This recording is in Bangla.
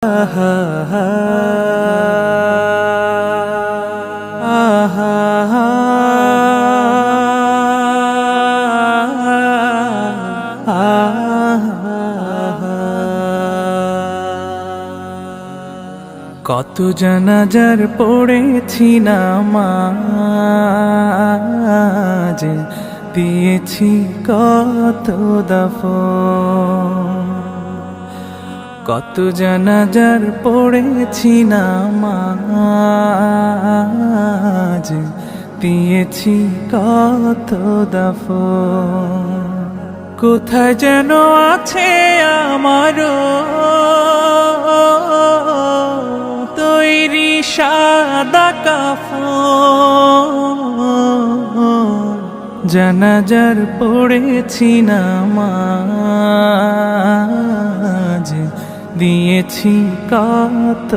কত জানাজার পড়েছি নামাজ, দিয়েছি কত দাফন। কত জানাজার পড়েছি নামাজ, দিয়েছি কত দাফন। কোথায় যেন আছে আমারও তৈরি সাদা কাফন। জানাজার পড়েছি নামাজ, দিয়েছি কত